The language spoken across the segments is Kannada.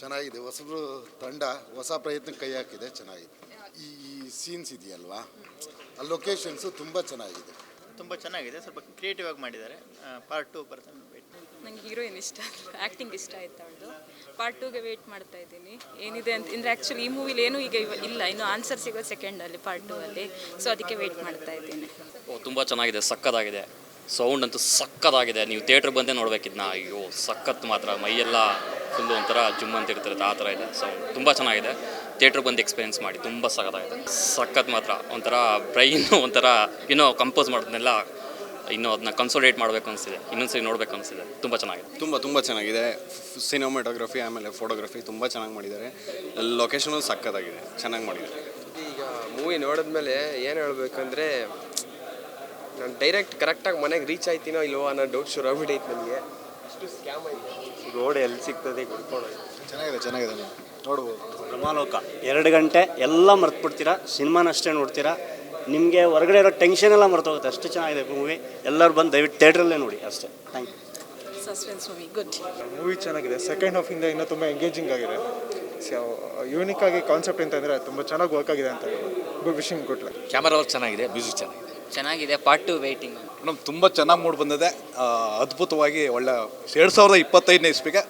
ಚೆನ್ನಾಗಿದೆ. ಹೊಸಬ್ರು ತಂಡ ಹೊಸ ಪ್ರಯತ್ನಕ್ಕೆ ಕೈ ಹಾಕಿದೆ, ಚೆನ್ನಾಗಿದೆ. ಈ ಸೀನ್ಸ್ ಇದೆಯಲ್ವಾ, ಆ ಲೊಕೇಶನ್ಸು ತುಂಬ ಚೆನ್ನಾಗಿದೆ. ತುಂಬ ಚೆನ್ನಾಗಿದೆ, ಸ್ವಲ್ಪ ಕ್ರಿಯೇಟಿವ್ ಆಗಿ ಮಾಡಿದ್ದಾರೆ. ಪಾರ್ಟ್ 2 ಬರ್ತಾನೆ. ನಂಗೆ ಹೀರೋಯಿನ್ ಇಷ್ಟ, ಆ್ಯಕ್ಟಿಂಗ್ ಇಷ್ಟ ಆಯ್ತು ಅವಳದು. ಪಾರ್ಟ್ 2ಗೆ ವೆಯ್ಟ್ ಮಾಡ್ತಾ ಇದ್ದೀನಿ ಏನಿದೆ ಅಂತ. ಅಂದರೆ ಆ್ಯಕ್ಚುಲಿ ಈ ಮೂವಿಲಿ ಏನೂ ಈಗ ಇಲ್ಲ, ಇನ್ನು ಆನ್ಸರ್ ಸಿಗೋದು ಸೆಕೆಂಡಲ್ಲಿ ಪಾರ್ಟ್ 2 ಅಲ್ಲಿ. ಸೊ ಅದಕ್ಕೆ ವೆಯ್ಟ್ ಮಾಡ್ತಾ ಇದ್ದೀನಿ. ತುಂಬ ಚೆನ್ನಾಗಿದೆ, ಸಕ್ಕತ್ತಾಗಿದೆ. ಸೌಂಡ್ ಅಂತೂ ಸಕ್ಕತ್ತಾಗಿದೆ. ನೀವು ಥಿಯೇಟ್ರ್ ಬಂದೇ ನೋಡ್ಬೇಕಿದ್ನ. ಅಯ್ಯೋ ಸಖತ್ ಮಾತ್ರ, ಮೈಯೆಲ್ಲ ಫುಲ್ಲು ಒಂಥರ ಜುಮ್ ಅಂತ ಇರ್ತಿರುತ್ತೆ, ಆ ಥರ ಇದೆ ಸೌಂಡ್. ತುಂಬ ಚೆನ್ನಾಗಿದೆ. ಥಿಯೇಟ್ರ್ ಬಂದು ಎಕ್ಸ್ಪೀರಿಯನ್ಸ್ ಮಾಡಿ, ತುಂಬ ಸಖತ್ತಾಗಿದೆ. ಸಖತ್ ಮಾತ್ರ, ಒಂಥರ ಬ್ರೈನು ಒಂಥರ ಇನ್ನೂ ಕಂಪೋಸ್ ಮಾಡೋದನ್ನೆಲ್ಲ ಇನ್ನೂ ಅದನ್ನ ಕನ್ಸೋಲೇಟ್ ಮಾಡಬೇಕು ಅನಿಸ್ತಿದೆ, ಇನ್ನೊಂದ್ಸರಿ ನೋಡಬೇಕು ಅನಿಸ್ತಿದೆ. ತುಂಬ ಚೆನ್ನಾಗಿದೆ, ತುಂಬ ಚೆನ್ನಾಗಿದೆ. ಸಿನಿಮಾಟೋಗ್ರಫಿ ಆಮೇಲೆ ಫೋಟೋಗ್ರಫಿ ತುಂಬ ಚೆನ್ನಾಗಿ ಮಾಡಿದ್ದಾರೆ. ಲೊಕೇಶನು ಸಕ್ಕತ್ತಾಗಿದೆ, ಚೆನ್ನಾಗಿ ಮಾಡಿದ್ದಾರೆ. ಈಗ ಮೂವಿ ನೋಡಿದ್ಮೇಲೆ ಏನು ಹೇಳಬೇಕಂದ್ರೆ, ನಾನು ಡೈರೆಕ್ಟ್ ಕರೆಕ್ಟಾಗಿ ಮನೆಗೆ ರೀಚ್ ಆಯ್ತೀನೋ ಇಲ್ವೋ ಅನ್ನೋ ಡೌಟ್ ಶುರು ಆಗ್ಬಿಟ್ಟೈತೆ ನನಗೆ. ಅಷ್ಟು ಸ್ಕ್ಯಾಮ್ ಆಯಿತು. ರೋಡ್ ಎಲ್ಲಿ ಸಿಗ್ತದೆ ಕುಡ್ಕೊಂಡು. ಚೆನ್ನಾಗಿದೆ ನೋಡ್ಬೋದು. ಬ್ರಹ್ಮಾಲೋಕ 2 ಗಂಟೆ ಎಲ್ಲ ಮರ್ತ್ಬಿಡ್ತೀರಾ, ಸಿನಿಮಾನಷ್ಟೇ ನೋಡ್ತೀರಾ. ನಿಮಗೆ ಹೊರಗಡೆ ಇರೋ ಟೆನ್ಷನ್ ಎಲ್ಲ ಮರ್ತೋಗುತ್ತೆ, ಅಷ್ಟು ಚೆನ್ನಾಗಿದೆ ಮೂವಿ. ಎಲ್ಲರೂ ಬಂದು ದಯವಿಟ್ಟು ಥಿಯೇಟ್ರಲ್ಲೇ ನೋಡಿ ಅಷ್ಟೇ. Thank you. Suspense movie good. Movie ಚೆನ್ನಾಗಿದೆ. ಸೆಕೆಂಡ್ ಹಾಫಿಂದ ಇನ್ನೂ ತುಂಬ ಎಂಗೇಜಿಂಗ್ ಆಗಿದೆ. ಯೂನಿಕ್ ಆಗಿ ಕಾನ್ಸೆಪ್ಟ್ ಅಂತಂದರೆ ತುಂಬ ಚೆನ್ನಾಗಿ ವರ್ಕ್ ಆಗಿದೆ ಅಂತ good wishing good luck. Camera work ಚೆನ್ನಾಗಿದೆ, ಮ್ಯೂಸಿಕ್ ಚೆನ್ನಾಗಿದೆ. Part 2 waiting. ಮೇಡಮ್ ತುಂಬ ಚೆನ್ನಾಗಿ ಮೂಡಿ ಬಂದಿದೆ. ಅದ್ಭುತವಾಗಿ ಒಳ್ಳೆ 2025ನೇ ಇಸ್ವಿಗೆ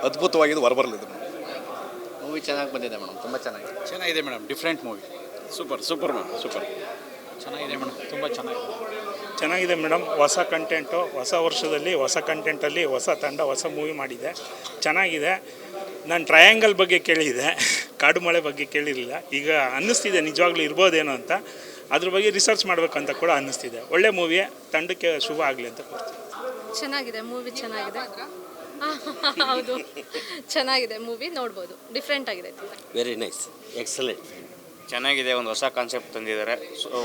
ಅದ್ಭುತವಾಗಿ ಹೊರಬರಲಿದೆ ಮೇಡಮ್. ಮೂವಿ ಚೆನ್ನಾಗಿ ಬಂದಿದೆ ಮೇಡಮ್, ತುಂಬ ಚೆನ್ನಾಗಿದೆ madam. Different movie. Super madam, super ಚೆನ್ನಾಗಿದೆ ಮೇಡಮ್, ತುಂಬ ಚೆನ್ನಾಗಿದೆ ಮೇಡಮ್. ಹೊಸ ಕಂಟೆಂಟು, ಹೊಸ ವರ್ಷದಲ್ಲಿ ಹೊಸ ಕಂಟೆಂಟಲ್ಲಿ ಹೊಸ ತಂಡ ಹೊಸ ಮೂವಿ ಮಾಡಿದೆ, ಚೆನ್ನಾಗಿದೆ. ನಾನು ಟ್ರಯಾಂಗಲ್ ಬಗ್ಗೆ ಕೇಳಿದೆ, ಕಾಡು ಮಳೆ ಬಗ್ಗೆ ಕೇಳಿರಲಿಲ್ಲ. ಈಗ ಅನ್ನಿಸ್ತಿದೆ ನಿಜವಾಗ್ಲೂ ಇರ್ಬೋದೇನೋ ಅಂತ. ಅದ್ರ ಬಗ್ಗೆ ರಿಸರ್ಚ್ ಮಾಡಬೇಕಂತ ಕೂಡ ಅನ್ನಿಸ್ತಿದೆ. ಒಳ್ಳೆ ಮೂವಿಯೇ, ತಂಡಕ್ಕೆ ಶುಭ ಆಗಲಿ ಅಂತ ಕೊಡ್ತೀನಿ. ಚೆನ್ನಾಗಿದೆ ಮೂವಿ, ಚೆನ್ನಾಗಿದೆ. ಹೌದು, ಚೆನ್ನಾಗಿದೆ ಮೂವಿ, ನೋಡ್ಬೋದು. ಡಿಫ್ರೆಂಟ್ ಆಗಿದೆ. Very nice, excellent. ಚೆನ್ನಾಗಿದೆ. ಒಂದು ಹೊಸ ಕಾನ್ಸೆಪ್ಟ್ ತಂದಿದ್ದಾರೆ.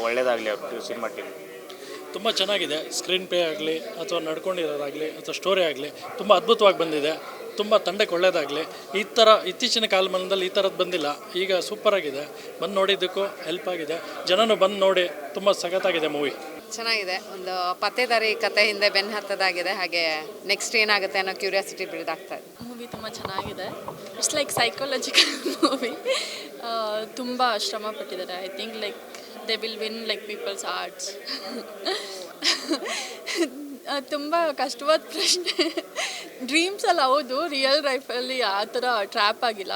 ಒಳ್ಳೆಯದಾಗಲಿ ಅವ್ರ ಸಿನಿಮಾ ಟೀಮ್. ತುಂಬ ಚೆನ್ನಾಗಿದೆ. ಸ್ಕ್ರೀನ್ ಪ್ಲೇ ಆಗಲಿ ಅಥವಾ ನಡ್ಕೊಂಡಿರೋದಾಗಲಿ ಅಥವಾ ಸ್ಟೋರಿ ಆಗಲಿ ತುಂಬ ಅದ್ಭುತವಾಗಿ ಬಂದಿದೆ. ತುಂಬ ತಂಡಕ್ಕೆ ಒಳ್ಳೆಯದಾಗಲಿ. ಈ ಥರ ಇತ್ತೀಚಿನ ಕಾಲಮಾನದಲ್ಲಿ ಈ ಥರದ್ದು ಬಂದಿಲ್ಲ. ಈಗ ಸೂಪರಾಗಿದೆ. ಬಂದು ನೋಡಿದ್ದಕ್ಕೂ ಹೆಲ್ಪ್ ಆಗಿದೆ. ಜನನು ಬಂದು ನೋಡಿ, ತುಂಬ ಸಖತ್ತಾಗಿದೆ ಮೂವಿ. ಚೆನ್ನಾಗಿದೆ. ಒಂದು ಪತ್ತೇದಾರಿ ಕತೆ ಹಿಂದೆ ಬೆನ್ನು ಹತ್ತದಾಗಿದೆ. ಹಾಗೆ ನೆಕ್ಸ್ಟ್ ಏನಾಗುತ್ತೆ ಅನ್ನೋ ಕ್ಯೂರಿಯಾಸಿಟಿ ಬಿಲ್ಡ್ ಆಗ್ತಾ ಇದೆ. ಮೂವಿ ತುಂಬ ಚೆನ್ನಾಗಿದೆ. It's like psychological movie. ತುಂಬ ಶ್ರಮ ಪಟ್ಟಿದ್ದಾರೆ. I think like they will win like people's hearts. ತುಂಬ ಕಷ್ಟವಾದ ಪ್ರಶ್ನೆ. ಡ್ರೀಮ್ಸ್ ಅಲ್ಲ, ಹೌದು, ರಿಯಲ್ ಲೈಫಲ್ಲಿ ಆ ಥರ ಟ್ರ್ಯಾಪ್ ಆಗಿಲ್ಲ.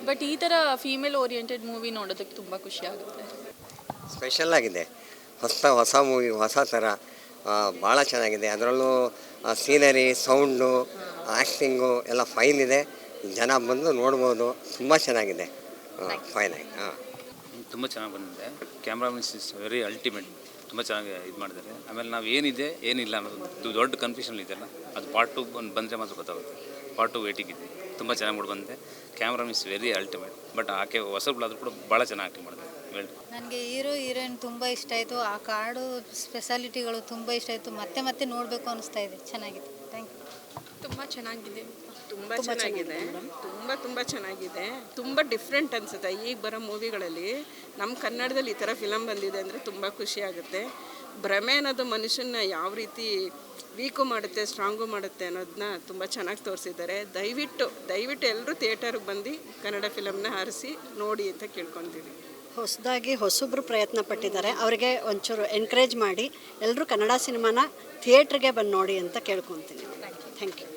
ಬಟ್ ಈ ಥರ ಫೀಮೇಲ್ ಓರಿಯೆಂಟೆಡ್ ಮೂವಿ ನೋಡೋದಕ್ಕೆ ತುಂಬ ಖುಷಿ ಆಗುತ್ತೆ. ಸ್ಪೆಷಲ್ ಆಗಿದೆ. ಹೊಸ ಮೂವಿ, ಹೊಸ ಥರ ಭಾಳ ಚೆನ್ನಾಗಿದೆ. ಅದರಲ್ಲೂ ಸೀನರಿ, ಸೌಂಡು, ಆ್ಯಕ್ಟಿಂಗು ಎಲ್ಲ ಫೈನ್ ಇದೆ. ಜನ ಬಂದು ನೋಡ್ಬೋದು. ತುಂಬ ಚೆನ್ನಾಗಿದೆ. ಫೈನ್ ಆಗಿ ತುಂಬ ಚೆನ್ನಾಗಿ ಬಂದಿದೆ. Camera means is very ultimate. ತುಂಬ ಚೆನ್ನಾಗಿ ಇದು ಮಾಡಿದ್ದಾರೆ. ಆಮೇಲೆ ನಾವು ಏನಿದೆ ಏನಿಲ್ಲ ಅನ್ನೋದು ದೊಡ್ಡ ಕನ್ಫ್ಯೂಷನ್ ಇದೆಯಲ್ಲ, ಅದು ಪಾರ್ಟ್ 2 ಬಂದರೆ ಮಾತ್ರ ಗೊತ್ತಾಗುತ್ತೆ. ಪಾರ್ಟ್ 2 ವೇಟಿಂಗ್ ಇದೆ. ತುಂಬ ಚೆನ್ನಾಗಿ ಮೂಡಿ ಬಂದಿದೆ. Camera means very ultimate. But ಆಕೆ ಹೊಸಬ್ಳಾದರೂ ಕೂಡ ಭಾಳ ಚೆನ್ನಾಗಿ ಆ್ಯಕ್ಟಿಂಗ್ ಮಾಡಿದೆ. ನನಗೆ ಹೀರೋಯಿನ್ ತುಂಬ ಇಷ್ಟ ಆಯಿತು. ಆ ಕಾಡು ಸ್ಪೆಷಾಲಿಟಿಗಳು ತುಂಬ ಇಷ್ಟ ಆಯಿತು. ಮತ್ತೆ ನೋಡಬೇಕು ಅನಿಸ್ತಾ ಇದೆ. ಚೆನ್ನಾಗಿದೆ. Thank you. ತುಂಬ ಚೆನ್ನಾಗಿದೆ. ತುಂಬ ಚೆನ್ನಾಗಿದೆ. ತುಂಬ ಚೆನ್ನಾಗಿದೆ. ತುಂಬ ಡಿಫ್ರೆಂಟ್ ಅನಿಸುತ್ತೆ. ಈಗ ಬರೋ ಮೂವಿಗಳಲ್ಲಿ ನಮ್ಮ ಕನ್ನಡದಲ್ಲಿ ಈ ಥರ ಫಿಲಮ್ ಬಂದಿದೆ ಅಂದರೆ ತುಂಬ ಖುಷಿ ಆಗುತ್ತೆ. ಭ್ರಮೆ ಅನ್ನೋದು ಮನುಷ್ಯನ ಯಾವ ರೀತಿ ವೀಕು ಮಾಡುತ್ತೆ, ಸ್ಟ್ರಾಂಗು ಮಾಡುತ್ತೆ ಅನ್ನೋದನ್ನ ತುಂಬ ಚೆನ್ನಾಗಿ ತೋರಿಸಿದ್ದಾರೆ. ದಯವಿಟ್ಟು ಎಲ್ಲರೂ ಥಿಯೇಟರ್ಗೆ ಬಂದು ಕನ್ನಡ ಫಿಲಮ್ನ ಆರಿಸಿ ನೋಡಿ ಅಂತ ಕೇಳ್ಕೊತೀವಿ. ಹೊಸದಾಗಿ ಹೊಸಬ್ರು ಪ್ರಯತ್ನ ಪಟ್ಟಿದ್ದಾರೆ. ಅವರಿಗೆ ಒಂಚೂರು ಎನ್ಕರೇಜ್ ಮಾಡಿ ಎಲ್ಲರೂ ಕನ್ನಡ ಸಿನಿಮಾನ ಥಿಯೇಟ್ರಿಗೆ ಬಂದು ನೋಡಿ ಅಂತ ಕೇಳ್ಕೊತೀನಿ. Thank you.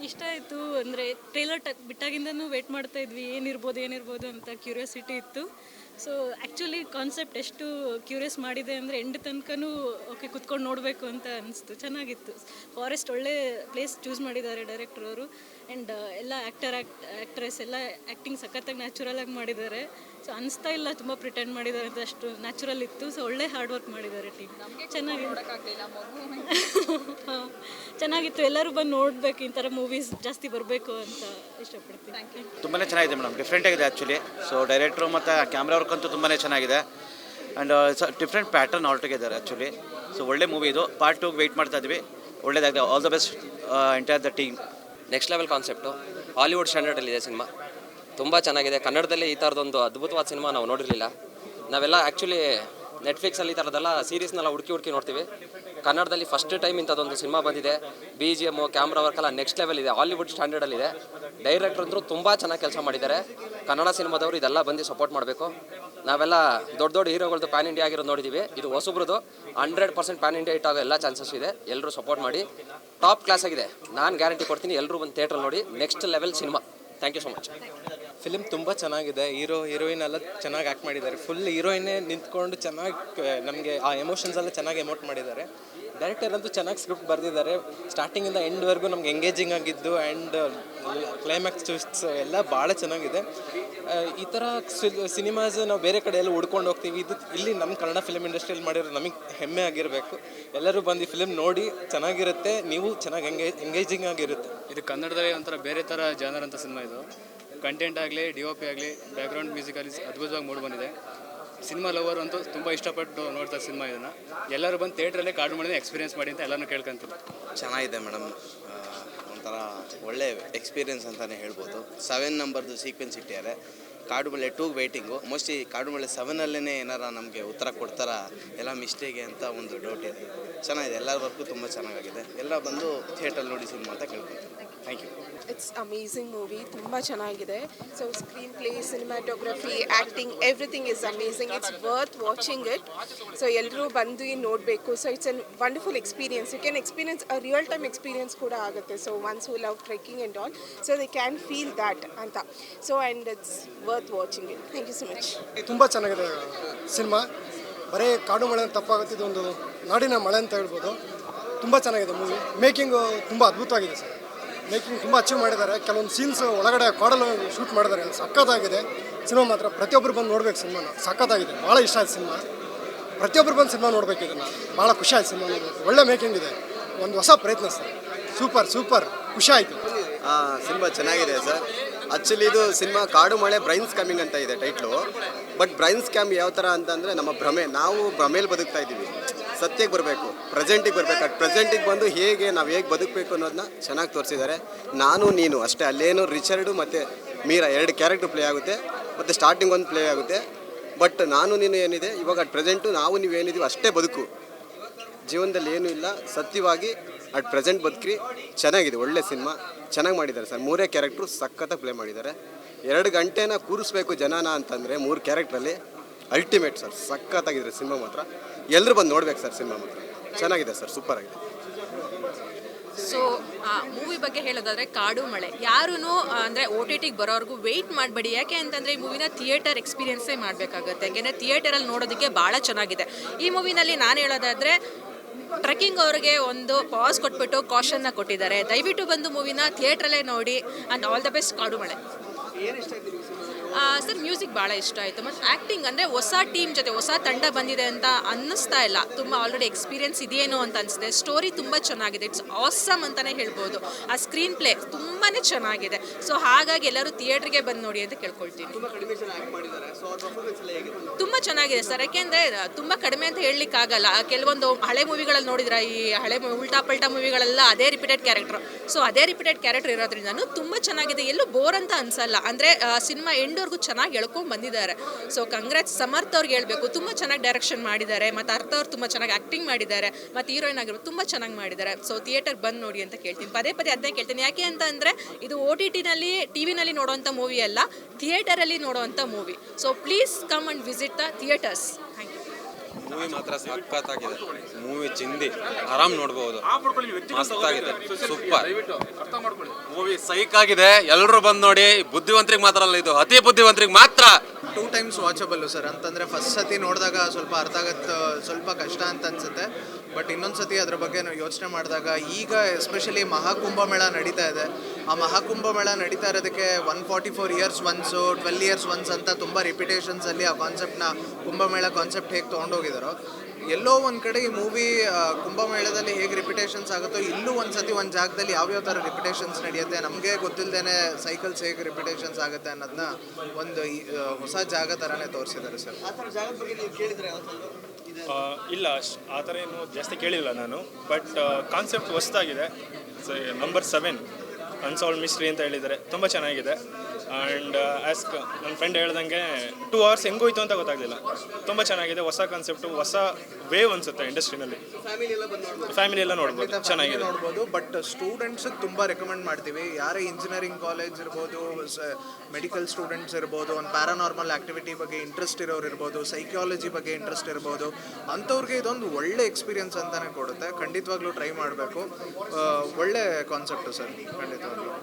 ಇಷ್ಟ ಆಯಿತು. ಅಂದರೆ ಟ್ರೇಲರ್ ಬಿಟ್ಟಾಗಿಂದನೂ ವೇಟ್ ಮಾಡ್ತಾ ಇದ್ವಿ, ಏನಿರ್ಬೋದು ಅಂತ ಕ್ಯೂರಿಯಾಸಿಟಿ ಇತ್ತು. ಸೊ ಆ್ಯಕ್ಚುಲಿ ಕಾನ್ಸೆಪ್ಟ್ ಎಷ್ಟು ಕ್ಯೂರಿಯಸ್ ಮಾಡಿದೆ ಅಂದರೆ ಎಂಡ್ ತನಕನೂ ಓಕೆ ಕುತ್ಕೊಂಡು ನೋಡಬೇಕು ಅಂತ ಅನಿಸ್ತು. ಚೆನ್ನಾಗಿತ್ತು. ಫಾರೆಸ್ಟ್ ಒಳ್ಳೆ ಪ್ಲೇಸ್ ಚೂಸ್ ಮಾಡಿದ್ದಾರೆ ಡೈರೆಕ್ಟರ್ ಅವರು. ಆ್ಯಂಡ್ ಎಲ್ಲ ಆ್ಯಕ್ಟ್ರೆಸ್ ಎಲ್ಲ ಆ್ಯಕ್ಟಿಂಗ್ ಸಖತ್ತಾಗಿ ನ್ಯಾಚುರಲಾಗಿ ಮಾಡಿದ್ದಾರೆ. ಸೊ ಅನಿಸ್ತಾ ಇಲ್ಲ ತುಂಬ ಪ್ರಿಟೆಂಡ್ ಮಾಡಿದ್ದಾರೆ ಅಂತ, ಅಷ್ಟು ನ್ಯಾಚುರಲ್ ಇತ್ತು. ಸೊ ಒಳ್ಳೆ ಹಾರ್ಡ್ ವರ್ಕ್ ಮಾಡಿದ್ದಾರೆ ಟೀಮ್. ಚೆನ್ನಾಗಿತ್ತು. ಎಲ್ಲರೂ ಬಂದು ನೋಡಬೇಕು. ಈ ಥರ ಮೂವೀಸ್ ಜಾಸ್ತಿ ಬರಬೇಕು ಅಂತ ಇಷ್ಟಪಡ್ತೀನಿ. ತುಂಬಾ ಚೆನ್ನಾಗಿದೆ ಮೇಡಮ್. ಡಿಫ್ರೆಂಟ್ ಆಗಿದೆ ಆ್ಯಕ್ಚುಲಿ. ಸೊ ಡೈರೆಕ್ಟ್ರು ಮತ್ತು ಕ್ಯಾಮ್ರಾ ವರ್ಕ್ ಅಂತೂ ತುಂಬಾ ಚೆನ್ನಾಗಿದೆ. And it's different pattern all together actually. So ಒಳ್ಳೆ ಮೂವಿ ಇದು. ಪಾರ್ಟ್ 2 ವೆಯ್ಟ್ ಮಾಡ್ತಾ ಇದ್ವಿ. ಒಳ್ಳೆಯದಾಗಿದೆ. All the best entire the team. Next level concept, Hollywood ಸ್ಟ್ಯಾಂಡರ್ಡಲ್ಲಿದೆ ಸಿನಿಮಾ. ತುಂಬ ಚೆನ್ನಾಗಿದೆ. ಕನ್ನಡದಲ್ಲಿ ಈ ಥರದೊಂದು ಅದ್ಭುತವಾದ ಸಿನಿಮಾ ನಾವು ನೋಡಿರಲಿಲ್ಲ. ನಾವೆಲ್ಲ ಆ್ಯಕ್ಚುಲಿ ನೆಟ್ಫ್ಲಿಕ್ಸಲ್ಲಿ ಈ ಥರದ್ದೆಲ್ಲ ಸೀರೀಸ್ನೆಲ್ಲ ಹುಡುಕಿ ನೋಡ್ತೀವಿ. ಕನ್ನಡದಲ್ಲಿ ಫಸ್ಟ್ ಟೈಮ್ ಇಂಥದ್ದೊಂದು ಸಿನಿಮಾ ಬಂದಿದೆ. BGM ಕ್ಯಾಮ್ರಾ ವರ್ಕ್ ಎಲ್ಲ ನೆಕ್ಸ್ಟ್ ಲೆವೆಲ್ ಇದೆ, ಹಾಲಿವುಡ್ ಸ್ಟ್ಯಾಂಡರ್ಡಲ್ಲಿದೆ. ಡೈರೆಕ್ಟರ್ ಅಂದರೂ ತುಂಬ ಚೆನ್ನಾಗಿ ಕೆಲಸ ಮಾಡಿದ್ದಾರೆ. ಕನ್ನಡ ಸಿನಿಮಾದವರು ಇದೆಲ್ಲ ಬಂದು ಸಪೋರ್ಟ್ ಮಾಡಬೇಕು. ನಾವೆಲ್ಲ ದೊಡ್ಡ ದೊಡ್ಡ ಹೀರೋಗಳದ್ದು ಪ್ಯಾನ್ ಇಂಡಿಯಾ ಆಗಿರೋದು ನೋಡಿದ್ದೀವಿ. ಇದು ಹೊಸಬ್ರದ್ದು 100% ಪ್ಯಾನ್ ಇಂಡಿಯಾ ಹಿಟ್ ಆಗೋ ಎಲ್ಲ ಚಾನ್ಸಸ್ ಇದೆ. ಎಲ್ಲರೂ ಸಪೋರ್ಟ್ ಮಾಡಿ. ಟಾಪ್ ಕ್ಲಾಸ್ ಆಗಿದೆ, ನಾನು ಗ್ಯಾರಂಟಿ ಕೊಡ್ತೀನಿ. ಎಲ್ಲರೂ ಬಂದು ಥಿಯೇಟ್ರಲ್ಲಿ ನೋಡಿ, next level cinema. Thank you so much. Film ತುಂಬ ಚೆನ್ನಾಗಿದೆ. ಹೀರೋಯಿನ್ ಎಲ್ಲ ಚೆನ್ನಾಗಿ ಆ್ಯಕ್ಟ್ ಮಾಡಿದ್ದಾರೆ. ಫುಲ್ ಹೀರೋಯಿನ್ನೇ ನಿಂತ್ಕೊಂಡು ಚೆನ್ನಾಗಿ ನಮಗೆ ಆ ಎಮೋಷನ್ಸ್ ಎಲ್ಲ ಚೆನ್ನಾಗಿ ಎಮೋಟ್ ಮಾಡಿದ್ದಾರೆ. ಡೈರೆಕ್ಟರ್ ಅಂತೂ ಚೆನ್ನಾಗಿ ಸ್ಕ್ರಿಪ್ಟ್ ಬರೆದಿದ್ದಾರೆ. ಸ್ಟಾರ್ಟಿಂಗಿಂದ ಎಂಡ್ವರೆಗೂ ನಮ್ಗೆ ಎಂಗೇಜಿಂಗ್ ಆಗಿದ್ದು ಆ್ಯಂಡ್ ಕ್ಲೈಮ್ಯಾಕ್ಸ್ ಟ್ವಿಸ್ಟ್ಸ್ ಎಲ್ಲ ಭಾಳ ಚೆನ್ನಾಗಿದೆ. ಈ ಥರ ಸಿನಿಮಾಸ್ ನಾವು ಬೇರೆ ಕಡೆ ಎಲ್ಲ ಹುಡ್ಕೊಂಡು ಹೋಗ್ತೀವಿ. ಇದು ಇಲ್ಲಿ ನಮ್ಮ ಕನ್ನಡ ಫಿಲಿಮ್ ಇಂಡಸ್ಟ್ರಿಯಲ್ಲಿ ಮಾಡಿರೋ ನಮಗೆ ಹೆಮ್ಮೆ ಆಗಿರಬೇಕು. ಎಲ್ಲರೂ ಬಂದು ಈ ಫಿಲಿಮ್ ನೋಡಿ, ಚೆನ್ನಾಗಿರುತ್ತೆ. ನೀವು ಚೆನ್ನಾಗಿ ಎಂಗೇಜಿಂಗ್ ಆಗಿರುತ್ತೆ. ಇದು ಕನ್ನಡದಲ್ಲಿ ಒಂಥರ ಬೇರೆ ಥರ ಜಾನರ್ ಅಂತ ಸಿನಿಮಾ. ಇದು ಕಂಟೆಂಟ್ ಆಗಲಿ, DOP ಆಗಲಿ, ಬ್ಯಾಕ್ಗ್ರೌಂಡ್ ಮ್ಯೂಸಿಕ್ ಆಗಲಿ ಅದ್ಭುತವಾಗಿ ಮೂಡಿ ಬಂದಿದೆ. ಸಿನಿಮಾ ಲವರ್ ಅಂತೂ ತುಂಬ ಇಷ್ಟಪಟ್ಟು ನೋಡ್ತಾರೆ ಸಿನಿಮಾ. ಇದನ್ನು ಎಲ್ಲರೂ ಬಂದು ಥಿಯೇಟ್ರಲ್ಲೇ ಕಾಡು ಮಾಡಿದ ಎಕ್ಸ್ಪೀರಿಯನ್ಸ್ ಮಾಡಿ ಅಂತ ಎಲ್ಲರೂ ಕೇಳ್ಕೊಂತೀವಿ. ಚೆನ್ನಾಗಿದೆ ಮೇಡಮ್, ಒಂಥರ ಒಳ್ಳೆ ಎಕ್ಸ್ಪೀರಿಯನ್ಸ್ ಅಂತಲೇ ಹೇಳ್ಬೋದು. 7 ನಂಬರ್ದು ಸೀಕ್ವೆನ್ಸ್ ಇಟ್ಟಿದ್ದಾರೆ. ಕಾಡುಮಲೆ 2 ವೇಟಿಂಗು. ಮೋಸ್ಟ್ಲಿ ಕಾಡುಮಲೆ 7ಅಲ್ಲೇ ಏನಾರ ನಮಗೆ ಉತ್ತರ ಕೊಡ್ತಾರ ಎಲ್ಲ ಮಿಸ್ಟೇಗೆ ಅಂತ ಒಂದು ಡೌಟ್ ಇದೆ. ಚೆನ್ನಾಗಿದೆ, ಎಲ್ಲರ ವರ್ಕು ತುಂಬ ಚೆನ್ನಾಗಿದೆ. ಎಲ್ಲ ಬಂದು ಥಿಯೇಟ್ರಲ್ಲಿ ನೋಡಿ ಸಿನಿಮಾ ಅಂತ ಕೇಳ್ಕೊತೀನಿ. Thank you. It's amazing movie, ತುಂಬ ಚೆನ್ನಾಗಿದೆ. So screenplay, cinematography, acting, everything is amazing. It's worth watching it. So ಎಲ್ಲರೂ ಬಂದು ನೋಡಬೇಕು. So it's an wonderful experience. You can experience a real time experience ಕೂಡ ಆಗುತ್ತೆ. So ones who love trekking and all, so they can feel that ಅಂತ. So and it's worth watching it. Thank you so much. ತುಂಬ ಚೆನ್ನಾಗಿದೆ ಸಿನಿಮಾ. ಬರೀ ಕಾಡು ಮಳೆ ಅಂತ ತಪ್ಪಾಗುತ್ತೆ, ಇದೊಂದು ನಾಡಿನ ಮಳೆ ಅಂತ ಹೇಳ್ಬೋದು. ತುಂಬ ಚೆನ್ನಾಗಿದೆ ಮೂವಿ. ಮೇಕಿಂಗು ತುಂಬ ಅದ್ಭುತವಾಗಿದೆ ಸರ್. ಮೇಕಿಂಗ್ ತುಂಬ ಅಚೀವ್ ಮಾಡಿದ್ದಾರೆ. ಕೆಲವೊಂದು ಸೀನ್ಸ್ ಒಳಗಡೆ ಕಾಡಲ್ಲಿ ಶೂಟ್ ಮಾಡಿದ್ದಾರೆ. ಸಖತ್ತಾಗಿದೆ ಸಿನಿಮಾ. ಮಾತ್ರ ಪ್ರತಿಯೊಬ್ಬರು ಬಂದು ನೋಡ್ಬೇಕು ಸಿನಿಮಾನ. ಸಖತ್ತಾಗಿದೆ, ಭಾಳ ಇಷ್ಟ ಆಯ್ತು ಸಿನಿಮಾ. ಪ್ರತಿಯೊಬ್ಬರು ಬಂದು ಸಿನಿಮಾ ನೋಡ್ಬೇಕು. ಇದನ್ನು ಭಾಳ ಖುಷಿ ಆಯ್ತು ಸಿನಿಮಾ ನೋಡಬೇಕು. ಒಳ್ಳೆ ಮೇಕಿಂಗ್ ಇದೆ, ಒಂದು ಹೊಸ ಪ್ರಯತ್ನ ಸರ್. ಸೂಪರ್ ಖುಷಿ ಆಯಿತು. ಸಿನಿಮಾ ಚೆನ್ನಾಗಿದೆ ಸರ್. ಆ್ಯಕ್ಚುಲಿ ಇದು ಸಿನಿಮಾ ಕಾಡು ಮಳೆ ಬ್ರೈನ್ಸ್ ಕಮಿಂಗ್ ಅಂತ ಇದೆ ಟೈಟ್ಲು. ಬಟ್ ಬ್ರೈನ್ಸ್ ಕ್ಯಾಮ್ ಯಾವ ಥರ ಅಂತಂದರೆ ನಮ್ಮ ಭ್ರಮೆ, ನಾವು ಭ್ರಮೇಲಿ ಬದುಕ್ತಾ ಇದ್ದೀವಿ. ಸತ್ಯಕ್ಕೆ ಬರಬೇಕು, ಪ್ರೆಸೆಂಟಿಗೆ ಬರಬೇಕು. ಅದು ಪ್ರೆಸೆಂಟಿಗೆ ಬಂದು ನಾವು ಹೇಗೆ ಬದುಕಬೇಕು ಅನ್ನೋದನ್ನ ಚೆನ್ನಾಗಿ ತೋರಿಸಿದ್ದಾರೆ. ನಾನು ನೀನು ಅಷ್ಟೇ, ಅಲ್ಲೇನು ರಿಚರ್ಡು ಮತ್ತು ಮೀರಾ 2 ಕ್ಯಾರೆಕ್ಟರ್ ಪ್ಲೇ ಆಗುತ್ತೆ, ಮತ್ತು ಸ್ಟಾರ್ಟಿಂಗ್ ಒಂದು ಪ್ಲೇ ಆಗುತ್ತೆ. ಬಟ್ ನಾನು ನೀನು ಏನಿದೆ ಇವಾಗ ಅಟ್ ಪ್ರೆಸೆಂಟು ನಾವು ನೀವು ಏನಿದ್ದೀವಿ ಅಷ್ಟೇ ಬದುಕು. ಜೀವನದಲ್ಲಿ ಏನೂ ಇಲ್ಲ, ಸತ್ಯವಾಗಿ ಅಟ್ ಪ್ರೆಸೆಂಟ್ ಬದುಕ್ರಿ. ಚೆನ್ನಾಗಿದೆ, ಒಳ್ಳೆ ಸಿನಿಮಾ. ಚೆನ್ನಾಗಿ ಮಾಡಿದ್ದಾರೆ ಸರ್. 3 ಕ್ಯಾರೆಕ್ಟ್ರು ಸಖತ್ತಾಗಿ ಪ್ಲೇ ಮಾಡಿದ್ದಾರೆ. 2 ಗಂಟೆನ ಕೂರಿಸ್ಬೇಕು ಜನನ ಅಂತಂದರೆ 3 ಕ್ಯಾರೆಕ್ಟ್ರಲ್ಲಿ ಅಲ್ಟಿಮೇಟ್ ಸರ್. ಸಖತ್ತಾಗಿದೆ ಸಿನಿಮಾ ಮಾತ್ರ. ಎಲ್ಲರೂ ಬಂದು ನೋಡ್ಬೇಕು ಸರ್ ಸಿನಿಮಾ ಮಾತ್ರ. ಚೆನ್ನಾಗಿದೆ ಸರ್, ಸೂಪರ್ ಆಗಿದೆ. ಸೊ ಮೂವಿ ಬಗ್ಗೆ ಹೇಳೋದಾದರೆ ಕಾಡು ಮಳೆ ಯಾರೂ ಅಂದರೆ OTTಗೆ ಬರೋರ್ಗು ವೆಯ್ಟ್ ಮಾಡಬೇಡಿ. ಯಾಕೆ ಅಂತಂದರೆ ಈ ಮೂವಿನ ಥಿಯೇಟರ್ ಎಕ್ಸ್ಪೀರಿಯನ್ಸೇ ಮಾಡಬೇಕಾಗುತ್ತೆ. ಯಾಕೆಂದರೆ ಥಿಯೇಟರಲ್ಲಿ ನೋಡೋದಕ್ಕೆ ಭಾಳ ಚೆನ್ನಾಗಿದೆ. ಈ ಮೂವಿನಲ್ಲಿ ನಾನು ಹೇಳೋದಾದರೆ ಟ್ರೆಕ್ಕಿಂಗ್ ಅವ್ರಿಗೆ ಒಂದು ಪಾಸ್ ಕೊಟ್ಬಿಟ್ಟು ಕಾಷನ್ನ ಕೊಟ್ಟಿದ್ದಾರೆ. ದಯವಿಟ್ಟು ಬಂದು ಮೂವಿನ ಥಿಯೇಟ್ರಲ್ಲೇ ನೋಡಿ. ಆ್ಯಂಡ್ ಆಲ್ ದ ಬೆಸ್ಟ್ ಕಾಡು ಮಳೆ. ಸರ್ ಮ್ಯೂಸಿಕ್ ಭಾಳ ಇಷ್ಟ ಆಯಿತು. ಮತ್ತು ಆ್ಯಕ್ಟಿಂಗ್ ಅಂದರೆ ಹೊಸ ಟೀಮ್ ಜೊತೆ ಹೊಸ ತಂಡ ಬಂದಿದೆ ಅಂತ ಅನ್ನಿಸ್ತಾ ಇಲ್ಲ. ತುಂಬ ಆಲ್ರೆಡಿ ಎಕ್ಸ್ಪೀರಿಯನ್ಸ್ ಇದೆಯೇನೋ ಅಂತ ಅನಿಸಿದೆ. ಸ್ಟೋರಿ ತುಂಬ ಚೆನ್ನಾಗಿದೆ. ಇಟ್ಸ್ ಆಸಮ್ ಅಂತಲೇ ಹೇಳ್ಬೋದು. ಆ ಸ್ಕ್ರೀನ್ ಪ್ಲೇ ತುಂಬಾ ಚೆನ್ನಾಗಿದೆ. ಸೊ ಹಾಗಾಗಿ ಎಲ್ಲರೂ ಥಿಯೇಟ್ರಿಗೆ ಬಂದು ನೋಡಿ ಅಂತ ಕೇಳ್ಕೊಳ್ತೀನಿ. ತುಂಬ ಚೆನ್ನಾಗಿದೆ ಸರ್. ಯಾಕೆಂದರೆ ತುಂಬ ಕಡಿಮೆ ಅಂತ ಹೇಳಲಿಕ್ಕಾಗಲ್ಲ. ಕೆಲವೊಂದು ಹಳೆ ಮೂವಿಗಳಲ್ಲಿ ನೋಡಿದ್ರೆ ಈ ಹಳೆ ಉಲ್ಟಾ ಪಲ್ಟಾ ಮೂವಿಗಳೆಲ್ಲ ಅದೇ ರಿಪೀಟೆಡ್ ಕ್ಯಾರೆಕ್ಟರ್. ಸೊ ಅದೇ ರಿಪೀಟೆಡ್ ಕ್ಯಾರೆಕ್ಟರ್ ಇರೋದ್ರಿಂದ ತುಂಬ ಚೆನ್ನಾಗಿದೆ. ಎಲ್ಲೂ ಬೋರ್ ಅಂತ ಅನ್ಸಲ್ಲ. ಅಂದರೆ ಸಿನಿಮಾ ಎಂಡ್ವರೆಗೂ ಚೆನ್ನಾಗಿ ಎಳ್ಕೊಂಡು ಬಂದಿದ್ದಾರೆ. ಸೊ ಕಂಗ್ರಾಟ್ಸ್ ಸಮರ್ಥ್ ಅವ್ರಿಗೆ ಹೇಳ್ಬೇಕು. ತುಂಬ ಚೆನ್ನಾಗಿ ಡೈರೆಕ್ಷನ್ ಮಾಡಿದ್ದಾರೆ. ಮತ್ತು ಅರ್ಥ ಅವ್ರು ತುಂಬ ಚೆನ್ನಾಗಿ ಆ್ಯಕ್ಟಿಂಗ್ ಮಾಡಿದ್ದಾರೆ. ಮತ್ತು ಹೀರೋಯಿನ್ ಆಗಿರ್ಬೋದು ತುಂಬ ಚೆನ್ನಾಗಿ ಮಾಡಿದ್ದಾರೆ. ಸೊ ಥಿಯೇಟರ್ ಬಂದು ನೋಡಿ ಅಂತ ಕೇಳ್ತೀನಿ. ಪದೇ ಅದನ್ನೇ ಕೇಳ್ತೀನಿ. ಯಾಕೆ ಅಂತ ಅಂದರೆ ಇದು OTTನಲ್ಲಿ TV-ನಲ್ಲಿ ನೋಡೋವಂಥ ಮೂವಿ ಅಲ್ಲ, ಥಿಯೇಟರಲ್ಲಿ ನೋಡೋವಂಥ movie. So please come and visit the theatres. Thank you. Movie ಮಾತ್ರ ಸಖತ್ತಾಗಿದೆ. ಮೂವಿ ಚಿಂದಿ ಆರಾಮ್ ನೋಡ್ಬೋದು. ಮಸ್ತಾಗಿದೆ, ಸೂಪರ್ ಮೂವಿ. ಸೈಕ್ ಆಗಿದೆ. ಎಲ್ಲರೂ ಬಂದು ನೋಡಿ. ಬುದ್ಧಿವಂತರಿಗೆ ಮಾತ್ರ ಅಲ್ಲ, ಇದು ಅತಿ ಬುದ್ಧಿವಂತರಿಗೆ ಮಾತ್ರ. 2 ಟೈಮ್ಸ್ ವಾಚಬಲ್ಲು ಸರ್. ಅಂತಂದರೆ ಫಸ್ಟ್ ಸತಿ ನೋಡಿದಾಗ ಸ್ವಲ್ಪ ಅರ್ಥ ಆಗತ್ತೆ, ಸ್ವಲ್ಪ ಕಷ್ಟ ಅಂತ ಅನಿಸುತ್ತೆ. ಬಟ್ ಇನ್ನೊಂದು ಸತಿ ಅದ್ರ ಬಗ್ಗೆ ನಾವು ಯೋಚನೆ ಮಾಡಿದಾಗ ಈಗ ಎಸ್ಪೆಷಲಿ ಮಹಾಕುಂಭಮೇಳ ನಡೀತಾ ಇದೆ. ಆ ಮಹಾಕುಂಭಮೇಳ ನಡೀತಾ ಇರೋದಕ್ಕೆ 144 ಇಯರ್ಸ್ ಒನ್ಸು, 12 ಇಯರ್ಸ್ ಒನ್ಸ್ ಅಂತ ತುಂಬ ರಿಪಿಟೇಷನ್ಸಲ್ಲಿ ಆ ಕಾನ್ಸೆಪ್ಟ್ನ ಕುಂಭಮೇಳ ಕಾನ್ಸೆಪ್ಟ್ ಹೇಗೆ ತೊಗೊಂಡೋಗಿದ್ದಾರೋ, ಎಲ್ಲೋ ಒಂದು ಕಡೆ ಈ ಮೂವಿ ಕುಂಭಮೇಳದಲ್ಲಿ ಹೇಗೆ ರಿಪಿಟೇಷನ್ಸ್ ಆಗುತ್ತೋ ಇಲ್ಲೂ ಒಂದು ಸತಿ ಒಂದು ಜಾಗದಲ್ಲಿ ಯಾವ್ಯಾವ ಥರ ರಿಪಿಟೇಷನ್ಸ್ ನಡೆಯುತ್ತೆ, ನಮಗೆ ಗೊತ್ತಿಲ್ಲದೇ ಸೈಕಲ್ಸ್ ಹೇಗೆ ರಿಪಿಟೇಷನ್ಸ್ ಆಗುತ್ತೆ ಅನ್ನೋದನ್ನ ಒಂದು ಹೊಸ ಜಾಗ ಥರನೇ ತೋರಿಸಿದ್ದಾರೆ ಸರ್. ಆ ಥರ ಜಾಗದ ಬಗ್ಗೆ ನೀವು ಕೇಳಿದರೆ ಇಲ್ಲ, ಆ ಥರ ಏನು ಜಾಸ್ತಿ ಕೇಳಿಲ್ಲ ನಾನು. ಬಟ್ ಕಾನ್ಸೆಪ್ಟ್ ಹೊಸದಾಗಿದೆ. ನಂಬರ್ 7 ಅನ್ಸಾಲ್ವ್ ಮಿಸ್ಟ್ರಿ ಅಂತ ಹೇಳಿದ್ದಾರೆ. ತುಂಬ ಚೆನ್ನಾಗಿದೆ. ಆ್ಯಂಡ್ ಆ್ಯಸ್ ನನ್ನ ಫ್ರೆಂಡ್ ಹೇಳ್ದಂಗೆ 2 hours ಹೆಂಗೋಯ್ತು ಅಂತ ಗೊತ್ತಾಗಲಿಲ್ಲ. ತುಂಬ ಚೆನ್ನಾಗಿದೆ, ಹೊಸ ಕಾನ್ಸೆಪ್ಟು, ಹೊಸ ವೇವ್ ಅನಿಸುತ್ತೆ ಇಂಡಸ್ಟ್ರಿನಲ್ಲಿ. ಫ್ಯಾಮಿಲಿ ಎಲ್ಲ ನೋಡ್ಬೋದು, ಚೆನ್ನಾಗಿದೆ ನೋಡ್ಬೋದು. ಬಟ್ ಸ್ಟೂಡೆಂಟ್ಸಿಗೆ ತುಂಬ ರೆಕಮೆಂಡ್ ಮಾಡ್ತೀವಿ. ಯಾರೇ ಇಂಜಿನಿಯರಿಂಗ್ ಕಾಲೇಜ್ ಇರ್ಬೋದು, ಮೆಡಿಕಲ್ ಸ್ಟೂಡೆಂಟ್ಸ್ ಇರ್ಬೋದು, ಒಂದು ಪ್ಯಾರಾನಾರ್ಮಲ್ ಆ್ಯಕ್ಟಿವಿಟಿ ಬಗ್ಗೆ ಇಂಟ್ರೆಸ್ಟ್ ಇರೋರು ಇರ್ಬೋದು, ಸೈಕಾಲಜಿ ಬಗ್ಗೆ ಇಂಟ್ರೆಸ್ಟ್ ಇರ್ಬೋದು, ಅಂಥವ್ರಿಗೆ ಇದೊಂದು ಒಳ್ಳೆ ಎಕ್ಸ್ಪೀರಿಯನ್ಸ್ ಅಂತಲೇ ಕೊಡುತ್ತೆ. ಖಂಡಿತವಾಗ್ಲೂ ಟ್ರೈ ಮಾಡಬೇಕು. ಒಳ್ಳೆ ಕಾನ್ಸೆಪ್ಟು ಸರ್, ಖಂಡಿತವಾಗ್ಲೂ.